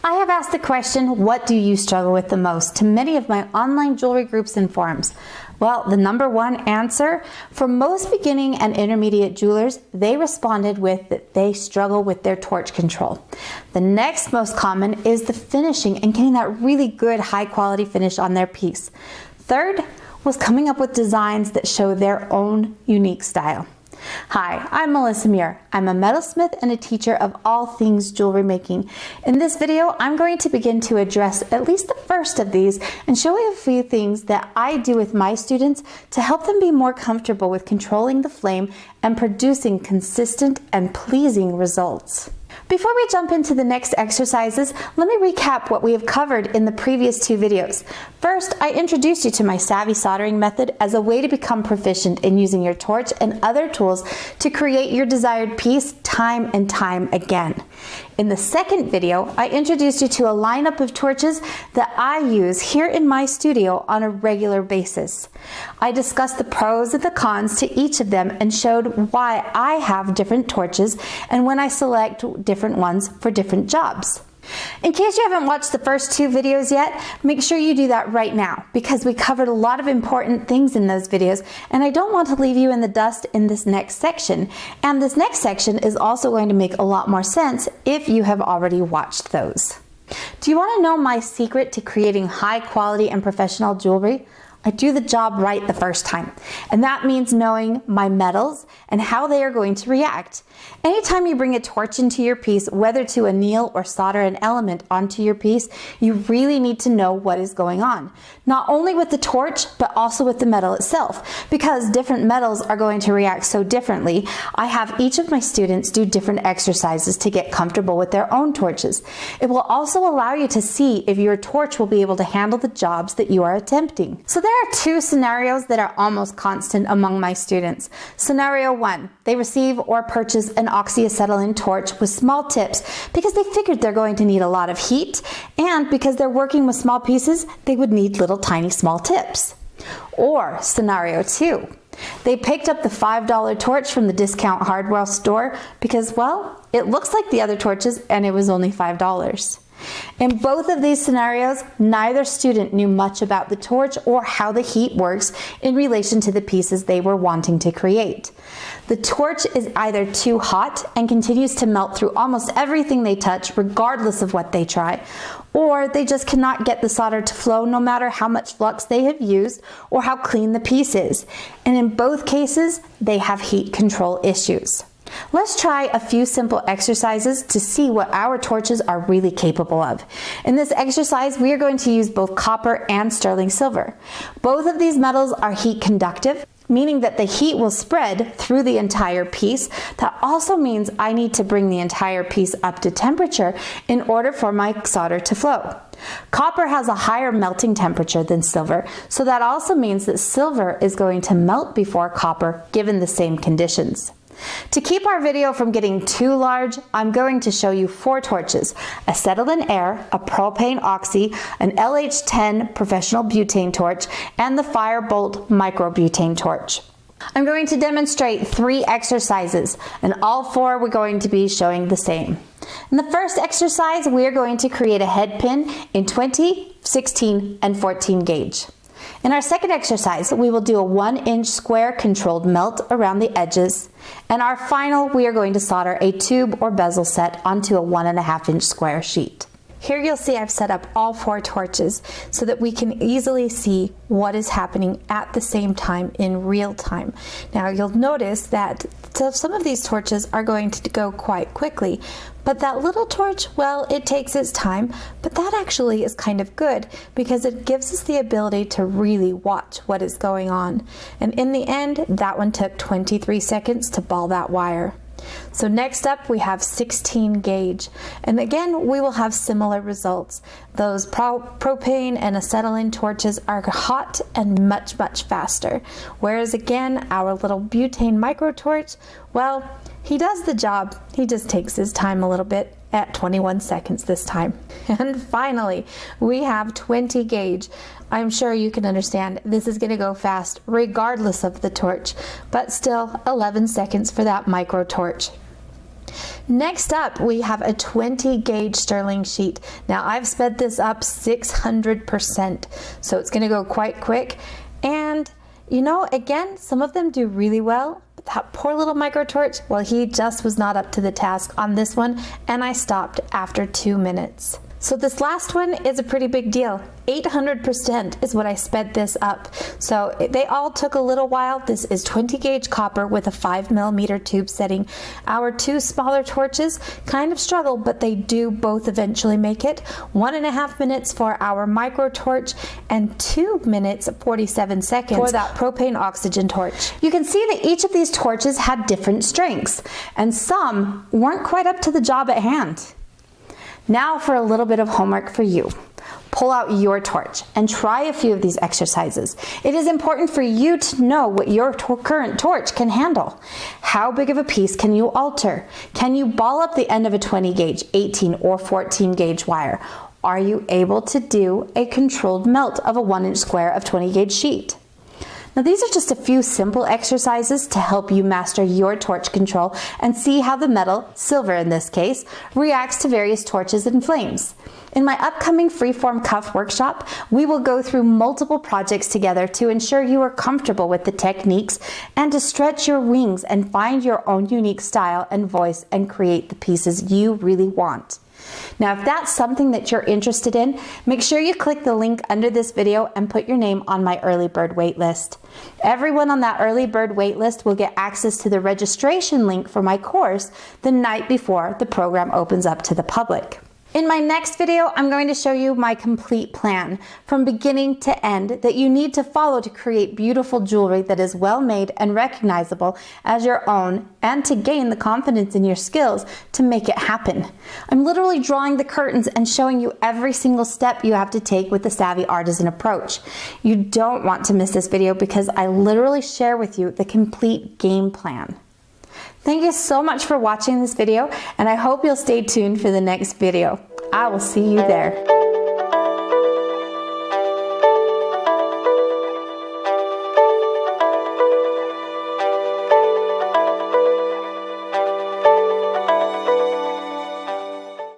I have asked the question, what do you struggle with the most, to many of my online jewelry groups and forums. Well, the number one answer for most beginning and intermediate jewelers, they responded with that they struggle with their torch control. The next most common is the finishing and getting that really good high quality finish on their piece. Third was coming up with designs that show their own unique style. Hi, I'm Melissa Muir. I'm a metalsmith and a teacher of all things jewelry making. In this video, I'm going to begin to address at least the first of these and show you a few things that I do with my students to help them be more comfortable with controlling the flame and producing consistent and pleasing results. Before we jump into the next exercises, let me recap what we have covered in the previous two videos. First, I introduced you to my savvy soldering method as a way to become proficient in using your torch and other tools to create your desired piece time and time again. In the second video, I introduced you to a lineup of torches that I use here in my studio on a regular basis. I discussed the pros and the cons to each of them and showed why I have different torches and when I select different ones for different jobs. In case you haven't watched the first two videos yet, make sure you do that right now because we covered a lot of important things in those videos and I don't want to leave you in the dust in this next section. And this next section is also going to make a lot more sense if you have already watched those. Do you want to know my secret to creating high quality and professional jewelry? I do the job right the first time, and that means knowing my metals and how they are going to react. Anytime you bring a torch into your piece, whether to anneal or solder an element onto your piece, you really need to know what is going on. Not only with the torch, but also with the metal itself, because different metals are going to react so differently. I have each of my students do different exercises to get comfortable with their own torches. It will also allow you to see if your torch will be able to handle the jobs that you are attempting. So there are two scenarios that are almost constant among my students. Scenario one, they receive or purchase an oxyacetylene torch with small tips because they figured they're going to need a lot of heat, and because they're working with small pieces, they would need little tiny small tips. Or scenario two, they picked up the $5 torch from the discount hardware store because, well, it looks like the other torches and it was only $5. In both of these scenarios, neither student knew much about the torch or how the heat works in relation to the pieces they were wanting to create. The torch is either too hot and continues to melt through almost everything they touch regardless of what they try, or they just cannot get the solder to flow no matter how much flux they have used or how clean the piece is. And in both cases, they have heat control issues. Let's try a few simple exercises to see what our torches are really capable of. In this exercise, we are going to use both copper and sterling silver. Both of these metals are heat conductive, meaning that the heat will spread through the entire piece. That also means I need to bring the entire piece up to temperature in order for my solder to flow. Copper has a higher melting temperature than silver, so that also means that silver is going to melt before copper given the same conditions. To keep our video from getting too large, I'm going to show you 4 torches: acetylene air, a propane oxy, an LH10 professional butane torch, and the Firebolt microbutane torch. I'm going to demonstrate 3 exercises, and all 4 we're going to be showing the same. In the first exercise, we are going to create a head pin in 20, 16, and 14 gauge. In our second exercise, we will do a 1-inch square controlled melt around the edges. And our final, we are going to solder a tube or bezel set onto a 1.5-inch square sheet. Here you'll see I've set up all 4 torches so that we can easily see what is happening at the same time in real time. Now you'll notice that some of these torches are going to go quite quickly, but that little torch, well, it takes its time, but that actually is kind of good because it gives us the ability to really watch what is going on. And in the end, that one took 23 seconds to ball that wire. So next up we have 16 gauge, and again we will have similar results. Those propane and acetylene torches are hot and much faster, whereas again our little butane micro torch, well, he does the job, he just takes his time a little bit at 21 seconds this time. And finally we have 20 gauge. I'm sure you can understand this is going to go fast regardless of the torch, but still 11 seconds for that micro torch. Next up, we have a 20 gauge sterling sheet. Now I've sped this up 600%, so it's going to go quite quick. And you know, again, some of them do really well. But that poor little micro torch, well, he just was not up to the task on this one, and I stopped after 2 minutes. So this last one is a pretty big deal. 800% is what I sped this up. So they all took a little while. This is 20 gauge copper with a 5mm tube setting. Our two smaller torches kind of struggle, but they do both eventually make it. 1.5 minutes for our micro torch and 2 minutes 47 seconds for that propane oxygen torch. You can see that each of these torches had different strengths, and some weren't quite up to the job at hand. Now for a little bit of homework for you. Pull out your torch and try a few of these exercises. It is important for you to know what your current torch can handle. How big of a piece can you alter? Can you ball up the end of a 20 gauge, 18 or 14 gauge wire? Are you able to do a controlled melt of a 1-inch square of 20 gauge sheet? Now these are just a few simple exercises to help you master your torch control and see how the metal, silver in this case, reacts to various torches and flames. In my upcoming freeform cuff workshop, we will go through multiple projects together to ensure you are comfortable with the techniques and to stretch your wings and find your own unique style and voice and create the pieces you really want. Now, if that's something that you're interested in, make sure you click the link under this video and put your name on my early bird waitlist. Everyone on that early bird waitlist will get access to the registration link for my course the night before the program opens up to the public. In my next video, I'm going to show you my complete plan from beginning to end that you need to follow to create beautiful jewelry that is well made and recognizable as your own, and to gain the confidence in your skills to make it happen. I'm literally drawing the curtains and showing you every single step you have to take with the Savvy Artisan approach. You don't want to miss this video because I literally share with you the complete game plan. Thank you so much for watching this video, and I hope you'll stay tuned for the next video. I will see you there.